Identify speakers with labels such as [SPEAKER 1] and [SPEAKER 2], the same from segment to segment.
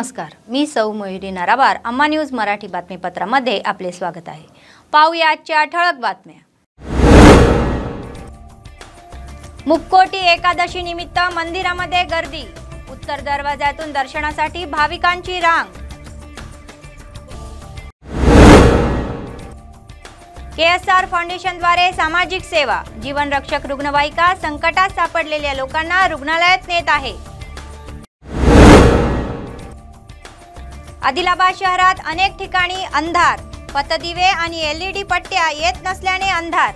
[SPEAKER 1] नमस्कार, मी सौ मयुरी नरावार. अम्मा न्यूज मराठी बातमीपत्रामध्ये आपले स्वागत आहे. पाहूया आजच्या ठळक बातम्या. मुक्कोटी एकादशी निमित्त मंदिरामध्ये गर्दी. उत्तर दरवाजातून दर्शनासाठी भाविकांची रांग. केएसआर फाउंडेशनद्वारे सामाजिक सेवा. जीवन रक्षक रुग्णवाहिका संकटात सापडलेल्या लोकांना रुग्णालयात नेत आहे. आदिलाबाद शहरात अनेक ठिकाणी अंधार. पथदिवे आणि एलईडी पट्ट्या येत नसल्याने अंधार.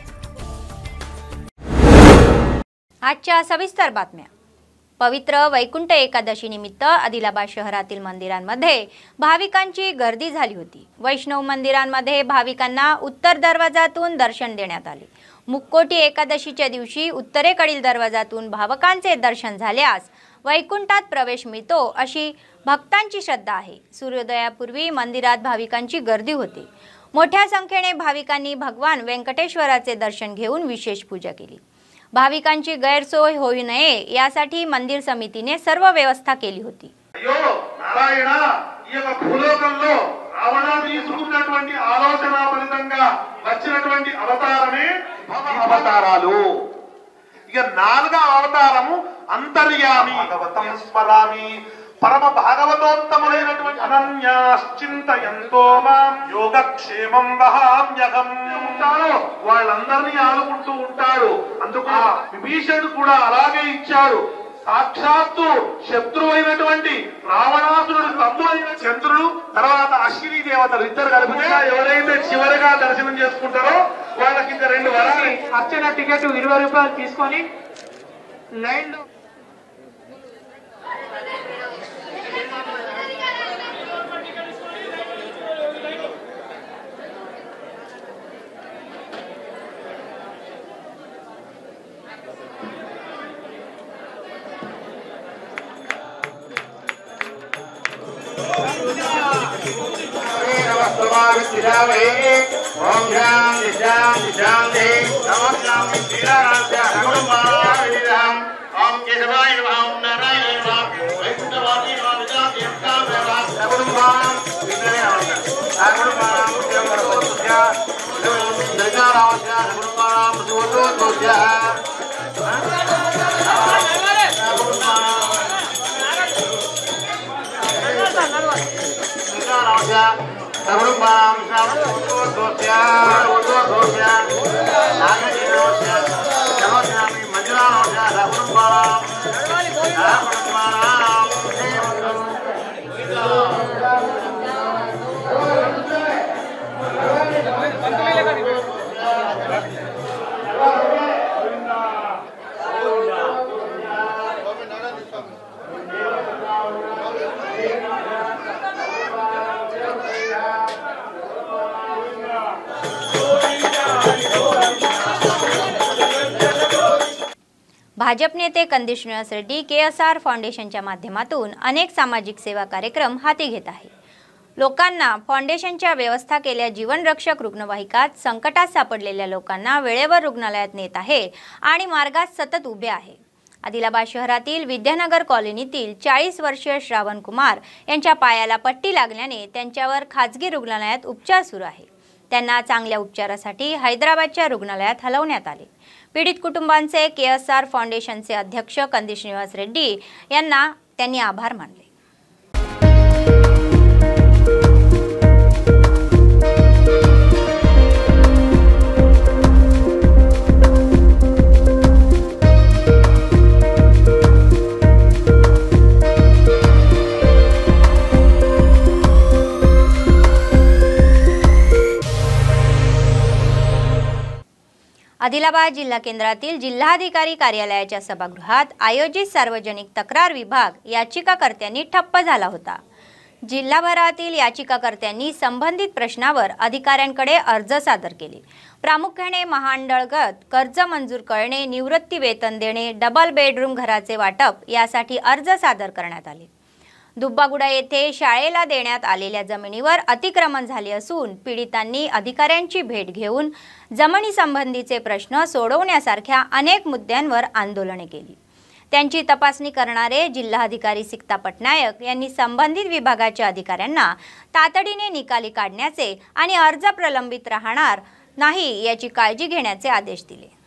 [SPEAKER 1] आजच्या सविस्तर बातम्या. पवित्र वैकुंठ एकादशी निमित्त आदिलाबाद शहरातील मंदिरांमध्ये भाविकांची गर्दी झाली होती. वैष्णव मंदिरांमध्ये भाविकांना उत्तर दरवाजातून दर्शन देण्यात आले. मुक्कोटी एकादशीच्या दिवशी उत्तरेकडील दरवाजातून भाविकांचे दर्शन झाल्यास वैकुंठात प्रवेश मिळतो अशी भक्तांची श्रद्धा आहे. सूर्योदयापूर्वी मंदिरात भाविकांची गर्दी होती. मोठ्या संख्येने भाविकांनी भगवान व्यंकटेश्वराचे दर्शन घेऊन विशेष पूजा केली. भाविकांची गैरसोय होऊ नये यासाठी मंदिर समितीने सर्व व्यवस्था केली होती.
[SPEAKER 2] అంతర్యామి భగవతం స్మరామి పరమ భాగవతోత్తములైనటువంటి అనన్యాశ్చింతయంతో మాం యోగక్షేమం వహామ్యహం ఉంటారో వాళ్ళందరినీ ఆలుకుంటూ ఉంటాడు. అందుకు విభీషణుడు కూడా అలాగే ఇచ్చాడు. సాక్షాత్తు శత్రువైనటువంటి రావణాసురుడు తమ్ముడైన చంద్రుడు, తర్వాత అశ్విని దేవతలు ఇద్దరు కలిపి ఎవరైతే చివరిగా దర్శనం చేసుకుంటారో వాళ్ళకి ఇంకా 2 వరాలు.
[SPEAKER 3] అర్చన టికెట్ 20 రూపాయలు తీసుకొని లైన్ లో
[SPEAKER 1] भाजप नेते कंदी श्रीनिवास रेड्डी केएसआर फाउंडेशनच्या माध्यमातून अनेक सामाजिक सेवा कार्यक्रम हाती घेत आहे. लोकांना फाउंडेशनच्या व्यवस्था केलेल्या जीवन रक्षक रुग्णवाहिकात संकटात सापडलेल्या लोकांना वेळेवर रुग्णालयात नेत आहे आणि मार्गात सतत उभे आहे. आदिलाबाद शहरातील विद्यानगर कॉलनीतील 40 वर्षीय श्रावण कुमार यांच्या पायाला पट्टी लागल्याने त्यांच्यावर खाजगी रुग्णालयात उपचार सुरू आहे. त्यांना चांगल्या उपचारासाठी हैदराबादच्या रुग्णालयात हलवण्यात आले. पीडित कुटुंबांचे केएसआर फाउंडेशनचे अध्यक्ष कंदी श्रीनिवास रेड्डी यांना त्यांनी आभार मानले. आदिलाबाद जिल्हा केंद्रातील जिल्हाधिकारी कार्यालयाच्या सभागृहात आयोजित सार्वजनिक तक्रार विभाग याचिकाकर्त्यांनी ठप्प झाला होता. जिल्हाभरातील याचिकाकर्त्यांनी संबंधित प्रश्नावर अधिकाऱ्यांकडे अर्ज सादर केले. प्रामुख्याने महामंडळगत कर्ज मंजूर करणे, निवृत्ती वेतन देणे, डबल बेडरूम घराचे वाटप यासाठी अर्ज सादर करण्यात आले. दुब्बागुडा येथे शाळेला देण्यात आलेल्या जमिनीवर अतिक्रमण झाले असून पीडितांनी अधिकाऱ्यांची भेट घेऊन जमिनी संबंधीचे प्रश्न सोडवण्यासारख्या अनेक मुद्द्यांवर आंदोलने केली. त्यांची तपासणी करणारे जिल्हाधिकारी सिक्ता पटनायक यांनी संबंधित विभागाच्या अधिकाऱ्यांना तातडीने निकाली काढण्याचे आणि अर्ज प्रलंबित राहणार नाही याची काळजी घेण्याचे आदेश दिले।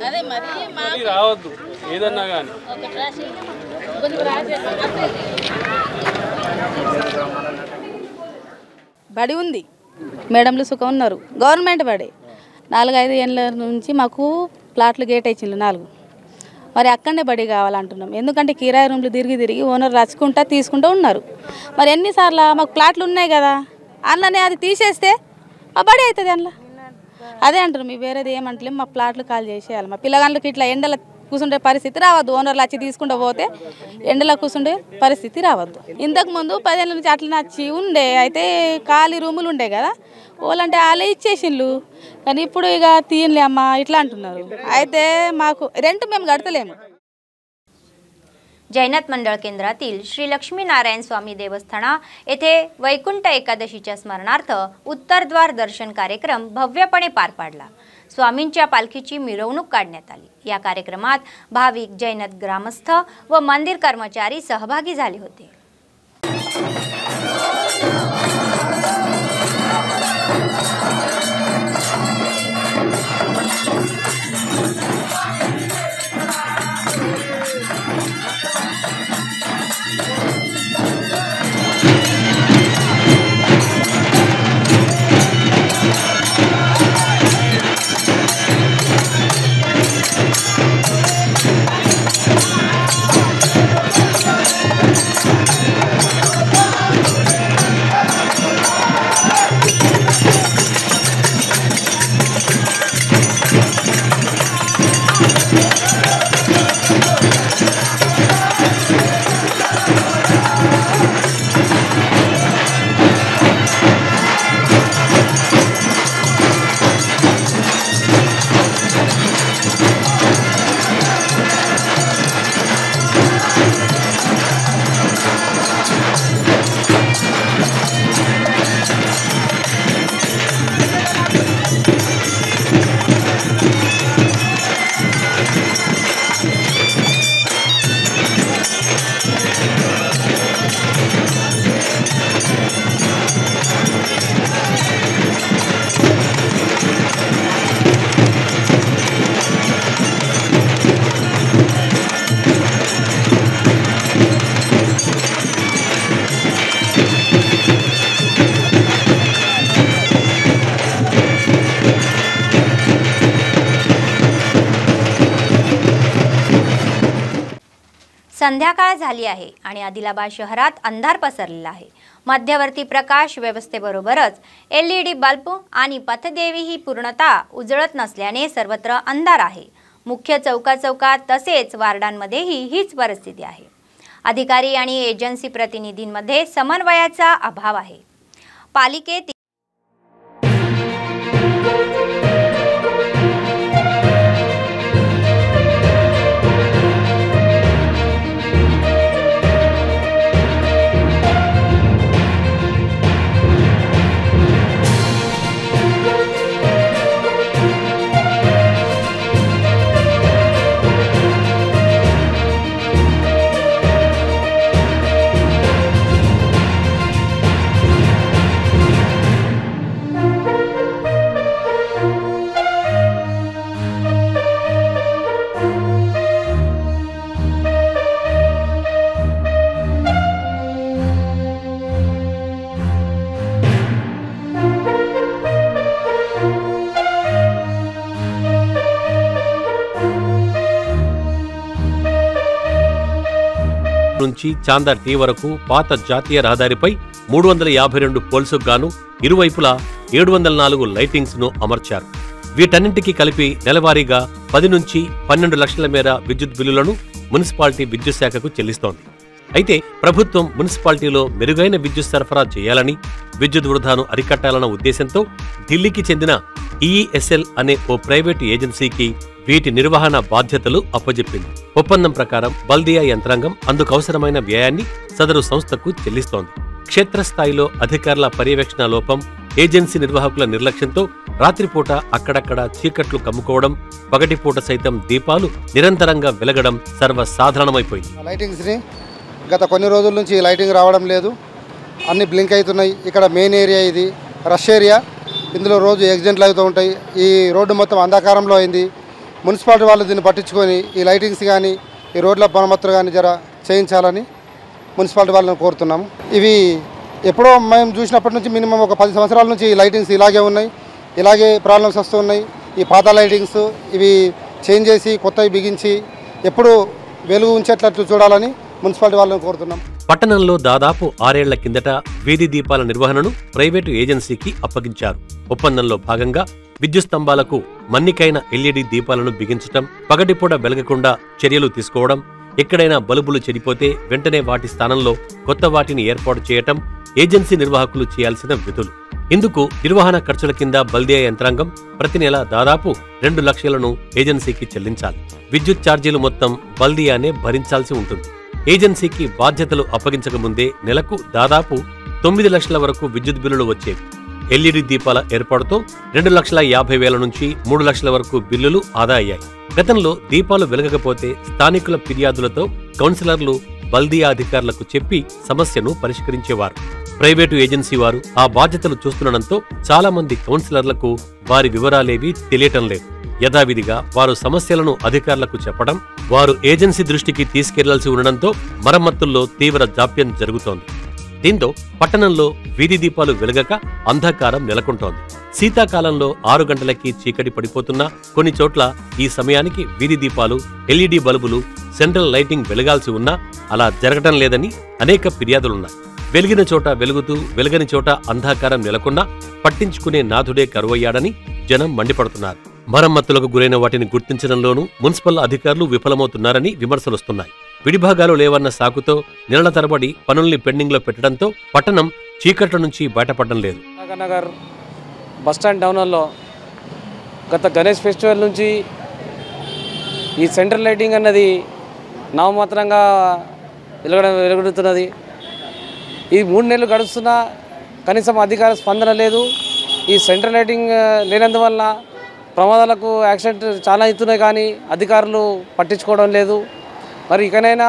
[SPEAKER 4] అదే మరి రావద్దు ఏదన్నా కానీ
[SPEAKER 5] బడి ఉంది, మేడంలు సుఖం ఉన్నారు, గవర్నమెంట్ బడి 4-5 ఏళ్ళ నుంచి మాకు ప్లాట్లు గేట్ ఇచ్చిండ్రు 4. మరి అక్కడనే బడి కావాలంటున్నాం, ఎందుకంటే కిరాయి రూమ్లు తిరిగి ఓనర్ రచుకుంటా తీసుకుంటూ ఉన్నారు. మరి ఎన్నిసార్లు మాకు ప్లాట్లు ఉన్నాయి కదా, అందులోనే అది తీసేస్తే మా బడి అవుతుంది అందులో. అదే అంటారు, మీ వేరేది ఏమంటలేం, మా ప్లాట్లు కాల్ చేసేయాలి. మా పిల్లగాళ్ళకి ఇట్లా ఎండల కూర్చుంటే పరిస్థితి రావద్దు, ఓనర్లు వచ్చి తీసుకుంటూ పోతే ఎండలో కూర్చుంటే పరిస్థితి రావద్దు. ఇంతకుముందు 10 ఏళ్ళ నుంచి అట్లా నచ్చి ఉండే, అయితే ఖాళీ రూములు ఉండే కదా, వాళ్ళంటే వాళ్ళే ఇచ్చేసిండ్రు. కానీ ఇప్పుడు ఇక తీయలే అమ్మ ఇట్లా अंटुన్నారు. అయితే మాకు రెంట్ మేము కడతలేము.
[SPEAKER 1] जैनत मंडळ केंद्रातील श्री लक्ष्मीनारायण स्वामी देवस्थाना येथे वैकुंठ एकादशीच्या स्मरणार्थ उत्तरद्वार दर्शन कार्यक्रम भव्यपणे पार पाडला। स्वामींच्या पालखीची मिरवणूक काढण्यात आली। या कार्यक्रमात भाविक, जैनत ग्रामस्थ व मंदिर कर्मचारी सहभागी झाले होते। संध्याकाळ झाली आहे आणि आदिलाबाद शहरात अंधार पसरलेला आहे। मध्यवर्ती प्रकाश व्यवस्थेबरोबरच LED बल्ब आणि पथदेवी ही पूर्णतः उजळत नसल्याने सर्वत्र अंधार आहे। मुख्य चौकात तसेच वार्डांमध्येही हीच परिस्थिती आहे। अधिकारी आणि एजन्सी प्रतिनिधींमध्ये समन्वयाचा अभाव आहे। पालिकेत
[SPEAKER 6] నుంచి చాందా టీ వరకు పాత జాతీయ రహదారిపై 352 పోల్సుకు గాను ఇరువైపులా 704 లైటింగ్స్ ను అమర్చారు. వీటన్నింటికీ కలిపి నెలవారీగా 10 నుంచి 12 లక్షల మేర విద్యుత్ బిల్లులను మున్సిపాలిటీ విద్యుత్ శాఖకు చెల్లిస్తోంది. అయితే ప్రభుత్వం మున్సిపాలిటీలో మెరుగైన విద్యుత్ సరఫరా చేయాలని, విద్యుత్ వృధాను అరికట్టాలన్న ఉద్దేశంతో ఢిల్లీకి చెందిన ఈఈఎస్ఎల్ అనే ఓ ప్రైవేటు ఏజెన్సీకి వీటి నిర్వహణ బాధ్యతలు అప్పజెప్పింది. ఒప్పందం ప్రకారం బల్దియా యంత్రాంగం అందుకవసరమైన వ్యయాన్ని సదరు సంస్థకు చెల్లిస్తోంది. క్షేత్రస్థాయిలో అధికారుల పర్యవేక్షణ లోపం, ఏజెన్సీ నిర్వాహకుల నిర్లక్ష్యంతో రాత్రిపూట అక్కడక్కడ చీకట్లు కమ్ముకోవడం, పగటిపూట సైతం దీపాలు నిరంతరంగా వెలగడం సర్వసాధారణమైపోయింది.
[SPEAKER 7] లైటింగ్స్ని గత కొన్ని రోజుల నుంచి లైటింగ్ రావడం లేదు, అన్ని బ్లింక్ అవుతున్నాయి. ఇక్కడ మెయిన్ ఏరియా ఇది రష్ ఏరియా, ఇందులో రోజు యాక్సిడెంట్లు అవుతూ ఉంటాయి. ఈ రోడ్డు మొత్తం అంధకారంలో అయింది. మున్సిపాలిటీ వాళ్ళు దీన్ని పట్టించుకొని ఈ లైటింగ్స్ కానీ ఈ రోడ్ల మరమ్మతులు కానీ జర చేయించాలని మున్సిపాలిటీ వాళ్ళని కోరుతున్నాము. ఇవి ఎప్పుడో మేము చూసినప్పటి నుంచి మినిమం ఒక 10 సంవత్సరాల నుంచి ఈ లైటింగ్స్ ఇలాగే ఉన్నాయి, ఇలాగే ప్రాబ్లమ్స్ వస్తున్నాయి. ఈ పాత లైటింగ్స్ ఇవి చేంజ్ చేసి కొత్తవి బిగించి ఎప్పుడు వెలుగు ఉంచేటట్లు చూడాలని మున్సిపాలిటీ వాళ్ళని కోరుతున్నాం.
[SPEAKER 6] పట్టణంలో దాదాపు 6 ఏళ్ల కిందట వీధి దీపాల నిర్వహణను ప్రైవేటు ఏజెన్సీకి అప్పగించారు. ఒప్పందంలో భాగంగా విద్యుత్ స్తంభాలకు మన్నికైన ఎల్ఈడీ దీపాలను బిగించటం, పగటిపూట వెలగకుండా చర్యలు తీసుకోవడం, ఎక్కడైనా బల్బులు చెడిపోతే వెంటనే వాటి స్థానంలో కొత్త వాటిని ఏర్పాటు చేయటం ఏజెన్సీ నిర్వాహకులు చేయాల్సిన విధులు. ఇందుకు నిర్వహణ ఖర్చుల కింద బల్దియా యంత్రాంగం ప్రతి నెల దాదాపు 2 లక్షలను ఏజెన్సీకి చెల్లించాలి. విద్యుత్ ఛార్జీలు మొత్తం బల్దియానే భరించాల్సి ఉంటుంది. ఏజెన్సీకి బాధ్యతలు అప్పగించకముందే నెలకు దాదాపు 9 లక్షల వరకు విద్యుత్ బిల్లులు వచ్చేవి. ఎల్ఈడీ దీపాల ఏర్పాటుతో 2,50,000 నుంచి 3 లక్షల వరకు బిల్లులు ఆదా అయ్యాయి. గతంలో దీపాలు వెలగకపోతే స్థానికుల ఫిర్యాదులతో కౌన్సిలర్లు బల్దియా అధికారులకు చెప్పి సమస్యను పరిష్కరించేవారు. ప్రైవేటు ఏజెన్సీ వారు ఆ బాధ్యతలు చూస్తుండటంతో చాలా మంది కౌన్సిలర్లకు వారి వివరాలేవీ తెలియటం లేదు. యథావిధిగా వారు సమస్యలను అధికారులకు చెప్పడం, వారు ఏజెన్సీ దృష్టికి తీసుకెళ్లాల్సి ఉండడంతో మరమ్మతుల్లో తీవ్ర జాప్యం జరుగుతోంది. దీంతో పట్టణంలో వీధి దీపాలు వెలగక అంధకారం నెలకొంటోంది. శీతాకాలంలో 6 గంటలకి చీకటి పడిపోతున్నా కొన్ని చోట్ల ఈ సమయానికి వీధి దీపాలు, ఎల్ఈడీ బల్బులు, సెంట్రల్ లైటింగ్ వెలగాల్సి ఉన్నా అలా జరగటం లేదని అనేక ఫిర్యాదులున్నాయి. వెలిగిన చోట వెలుగుతూ, వెలగని చోట అంధకారం నెలకొన్నా పట్టించుకునే నాథుడే కరువయ్యాడని జనం మండిపడుతున్నారు. మరమ్మతులకు గురైన వాటిని గుర్తించడంలోనూ మున్సిపల్ అధికారులు విఫలమవుతున్నారని విమర్శలొస్తున్నాయి. విడిభాగాలు లేవన్న సాకుతో నెలల తరబడి పనుల్ని పెండింగ్లో పెట్టడంతో పట్టణం చీకట్ల నుంచి బయటపడడం లేదు.
[SPEAKER 4] నగర్ బస్టాండ్ డౌన్లో గత గణేష్ ఫెస్టివల్ నుంచి ఈ సెంట్రల్ లైటింగ్ అన్నది నామమాత్రంగా వెలుగడుతున్నది. ఈ 3 నెలలు గడుస్తున్నా కనీసం అధికార స్పందన లేదు. ఈ సెంట్రల్ లైటింగ్ లేనందువల్ల ప్రమాదాలకు యాక్సిడెంట్ చాలా అవుతున్నాయి, కానీ అధికారులు పట్టించుకోవడం లేదు. మరి ఇకనైనా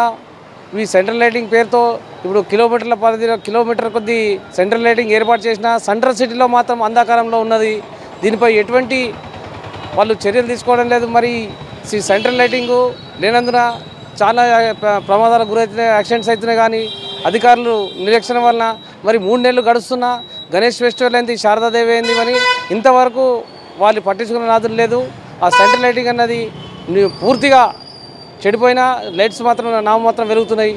[SPEAKER 4] ఈ సెంట్రల్ లైటింగ్ పేరుతో ఇప్పుడు కిలోమీటర్ల పరిధిలో కిలోమీటర్ కొద్దీ సెంట్రల్ లైటింగ్ ఏర్పాటు చేసిన సెంట్రల్ సిటీలో మాత్రం అంధకారంలో ఉన్నది. దీనిపై ఎటువంటి వాళ్ళు చర్యలు తీసుకోవడం లేదు. మరి ఈ సెంట్రల్ లైటింగు లేనందున చాలా ప్రమాదాలకు గురవుతున్నాయి, యాక్సిడెంట్స్ అవుతున్నాయి, కానీ అధికారులు నిర్లక్ష్యం వలన మరి 3 నెలలు గడుస్తున్నా గణేష్ ఫెస్టివల్ ఏంది, శారదాదేవి ఏంది అని ఇంతవరకు వాళ్ళు పట్టించుకున్న నాదులు లేదు. ఆ సెంట్రల్ లైటింగ్ అన్నది పూర్తిగా చెడిపోయినా లైట్స్ మాత్రం నామమాత్రం వెలుగుతున్నాయి.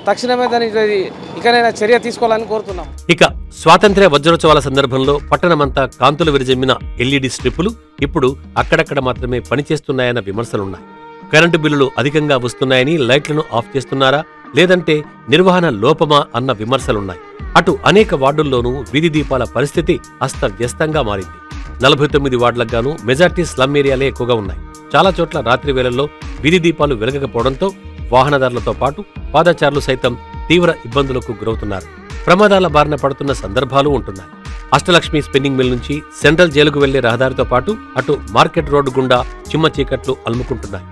[SPEAKER 4] తక్షణమే దానికి ఇకనైనా చర్య తీసుకోవాలని కోరుతున్నాం.
[SPEAKER 6] ఇక స్వాతంత్ర్య వజ్రోత్సవాల సందర్భంలో పట్టణమంతా కాంతులు విరజమ్మిన ఎల్ఈడీ స్ట్రిప్పులు ఇప్పుడు అక్కడక్కడ మాత్రమే పనిచేస్తున్నాయన్న విమర్శలున్నాయి. కరెంటు బిల్లులు అధికంగా వస్తున్నాయని లైట్లను ఆఫ్ చేస్తున్నారా, లేదంటే నిర్వహణ లోపమా అన్న విమర్శలున్నాయి. అటు అనేక వార్డుల్లోనూ వీధి దీపాల పరిస్థితి అస్తవ్యస్తంగా మారింది. 49 వార్డులకు గాను మెజార్టీ స్లమ్ ఏరియాలే ఎక్కువగా ఉన్నాయి. చాలా చోట్ల రాత్రి వేళల్లో వీధి దీపాలు వెలగకపోవడంతో వాహనదారులతో పాటు పాదచారులు సైతం తీవ్ర ఇబ్బందులకు గురవుతున్నారు. ప్రమాదాల బారిన పడుతున్న సందర్భాలు ఉంటున్నాయి. అష్టలక్ష్మి స్పిన్నింగ్ మిల్ నుంచి సెంట్రల్ జైలుకు వెళ్లే రహదారితో పాటు అటు మార్కెట్ రోడ్డు గుండా చిమ్మ చీకట్లు అలుముకుంటున్నాయి.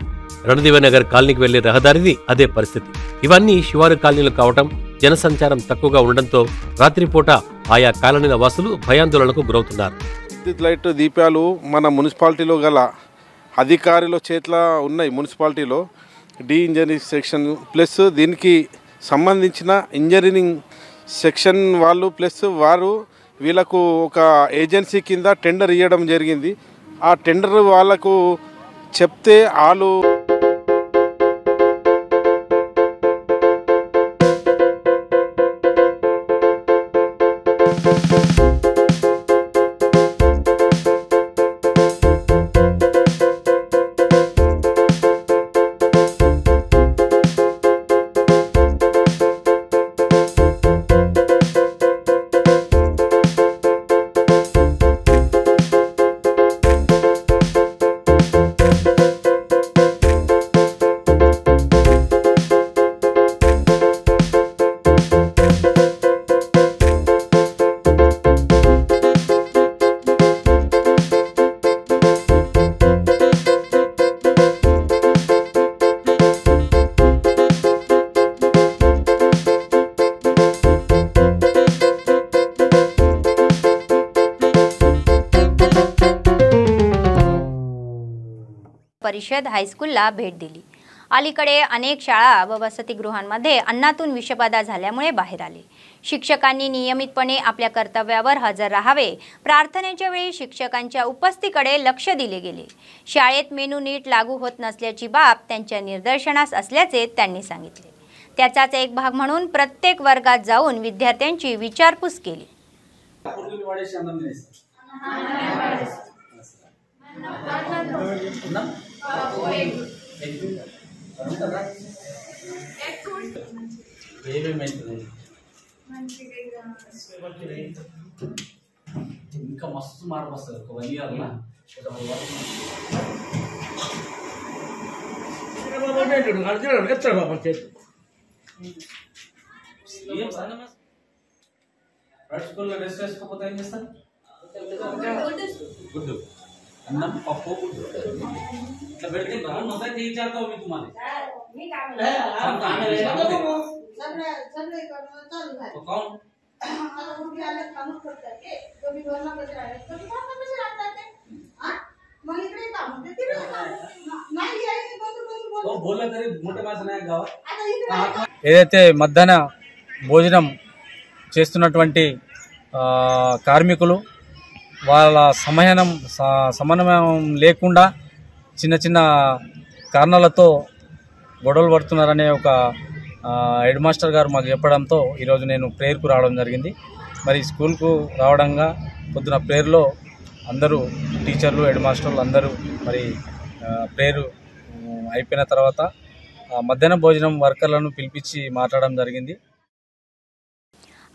[SPEAKER 6] రణదివనగర్ కాలనీకి వెళ్లే రహదారిది అదే పరిస్థితి. ఇవన్నీ శివారు కాలనీలు కావటం, జనసంచారం తక్కువగా ఉండడంతో రాత్రిపూట ఆయా కాలనీల వాసులు భయాందోళనకు గురవుతున్నారు.
[SPEAKER 8] విద్యుత్ లైట్ దీపాలు మన మున్సిపాలిటీలో గల అధికారుల చేతిలో ఉన్నాయి. మున్సిపాలిటీలో డి ఇంజనీరింగ్ సెక్షన్ ప్లస్ దీనికి సంబంధించిన ఇంజనీరింగ్ సెక్షన్ వాళ్ళు ప్లస్ వారు వీళ్ళకు ఒక ఏజెన్సీ కింద టెండర్ ఇవ్వడం జరిగింది. ఆ టెండర్ వాళ్ళకు చెప్తే వాళ్ళు
[SPEAKER 1] परिषद हायस्कूलला भेट दिली। अलीकडे अनेक शाळा व वसतिगृहांमध्ये अन्नातून विषबाधा झाल्यामुळे बाहेर आले। शिक्षकांनी नियमितपणे आपल्या कर्तव्यावर हजर राहावे। प्रार्थनेच्या वेळी शिक्षकांच्या उपस्थितीकडे लक्ष दिले गेले। शाळेत मेनू नीट लागू होत नसल्याची बाब त्यांच्या निदर्शनास असल्याचे त्यांनी सांगितले। त्याचाच एक भाग म्हणून प्रत्येक वर्गात जाऊन विद्यार्थ्यांची विचारपूस केली।
[SPEAKER 9] ఇంకా మస్తు మార్పు వస్తుంది ఒక 1 ఇయర్లో స్కూల్లో డ్రెస్ వేసుకోకపోతే ఏం చేస్తారు? గుడ్డు అన్నం పప్పు ఇట్లా పెడితే మొదటి తీర్చాడుతావు మీకు మరి
[SPEAKER 10] ఏదైతే మధ్యాహ్న భోజనం చేస్తున్నటువంటి కార్మికులు వాళ్ళ సమన్వయం లేకుండా చిన్న చిన్న కారణాలతో గొడవలు పడుతున్నారనే ఒక హెడ్ మాస్టర్ గారు మాకు చెప్పడంతో ఈరోజు నేను ప్రేయర్కు రావడం జరిగింది। మరి స్కూల్కు రావడంగా పొద్దున ప్రేయర్లో అందరూ టీచర్లు హెడ్ మాస్టర్లు అందరూ మరి ప్రేయర్ అయిపోయిన తర్వాత మధ్యాహ్న భోజనం వర్కర్లను పిలిపించి మాట్లాడడం జరిగింది।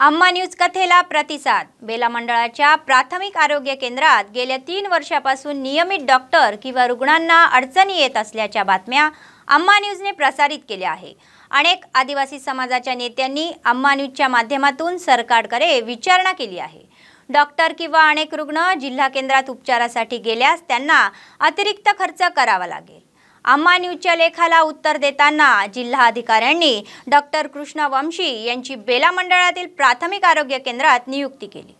[SPEAKER 1] अम्मा न्यूज कथेला प्रतिसाद। बेला मंडळाच्या प्राथमिक आरोग्य केंद्रात गेल्या 3 वर्षापासून नियमित डॉक्टर किंवा रुग्णांना अडचणी येत असल्याच्या बातम्या अम्मा न्यूजने प्रसारित केल्या आहे। अनेक आदिवासी समाजाच्या नेत्यांनी अम्मा न्यूजच्या माध्यमातून सरकारकडे विचारणा केली आहे। डॉक्टर किंवा अनेक रुग्ण जिल्हा केंद्रात उपचारासाठी गेल्यास त्यांना अतिरिक्त खर्च करावा लागेल। अम्मा न्यूजच्या लेखाला उत्तर देताना जिल्हा अधिकाऱ्यांनी डॉक्टर कृष्णा वंशी यांची बेला मंडळातील प्राथमिक आरोग्य केंद्रात नियुक्ती केली।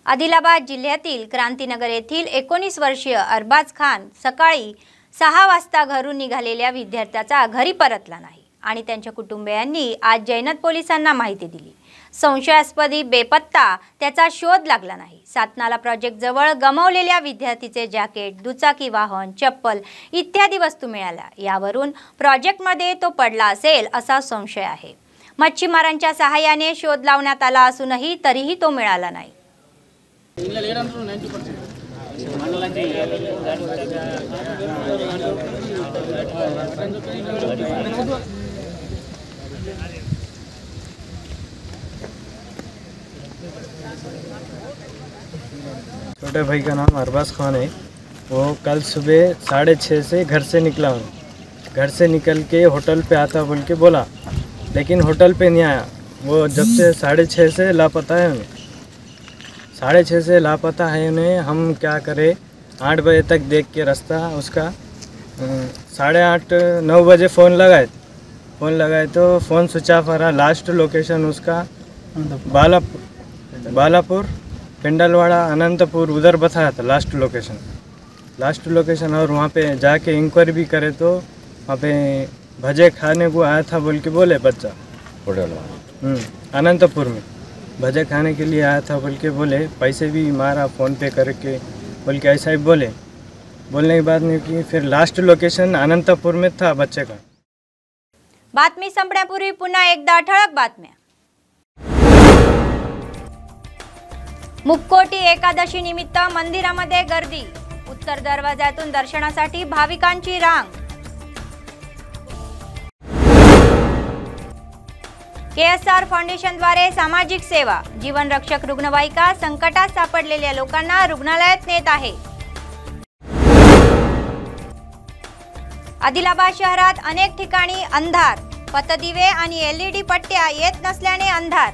[SPEAKER 1] आदिलाबाद जिल्ह्यातील क्रांतीनगर येथील 19 वर्षीय अरबाज खान सकाळी 6 वाजता घरून निघालेल्या विद्यार्थ्याचा घरी परतला नाही आणि त्यांच्या कुटुंबियांनी आज जैनत पोलिसांना माहिती दिली। संशयास्पदी बेपत्ता त्याचा शोध लागला नाही। सातनाला प्रोजेक्ट जवळ गमावलेल्या विद्यार्थीचे जॅकेट, दुचाकी वाहन, चप्पल इत्यादी वस्तू मिळाल्या। यावरून प्रोजेक्टमध्ये तो पडला असेल असा संशय आहे। मच्छीमारांच्या सहाय्याने शोध लावण्यात आला असूनही तरीही तो मिळाला नाही।
[SPEAKER 11] छोटे भाई का नाम अरबाज खान है। वो कल सुबह 6:30 से घर से निकला हूँ। घर से निकल के होटल पे आता बोल के बोला, लेकिन होटल पे नहीं आया। वो जब से 6:30 से लापता है उन्हें 6:30 से लापता है उन्हें। हम क्या करें, 8 बजे तक देख के रास्ता उसका 8:30 9 बजे फ़ोन लगाए तो फ़ोन स्विच ऑफ आ रहा। लास्ट लोकेशन उसका बालापुर पिंडलवाड़ा अनंतपुर उधर बताया था लास्ट लोकेशन। और वहाँ पे जाके इंक्वायरी भी करे तो वहाँ पे भजे खाने को आया था बोल के बोले बच्चा। अनंतपुर में भजे खाने के लिए आया था बोल के बोले। पैसे भी मारा फ़ोन पे करके बोल के ऐसा ही बोलने के बाद में कि फिर लास्ट लोकेशन अनंतपुर में था बच्चे का।
[SPEAKER 1] बातमी संपण्यापूर्वी पुन्हा एकदा ठळक बातम्या। मुक्कोटी एकादशी निमित्त मंदिरामध्ये गर्दी। उत्तर दरवाजातून दर्शनासाठी भाविकांची रांग। केएसआर फाउंडेशनद्वारे सामाजिक सेवा। जीवन रक्षक रुग्णवाहिका संकटात सापडलेल्या लोकांना रुग्णालयात नेत आहे। आदिलाबाद शहरात अनेक ठिकाणी अंधार, पथदिवे आणि LED पट्ट्या येत नसल्याने अंधार.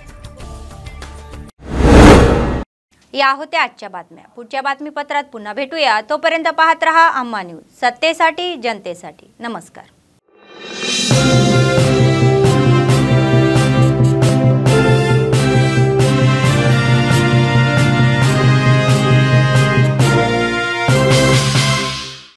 [SPEAKER 1] या होत्या आजच्या बातम्या. पुढच्या बातमीपत्रात पुन्हा भेटूया. तोपर्यंत पाहत रहा आम्हा न्यूज, सत्तेसाठी जनतेसाठी. नमस्कार.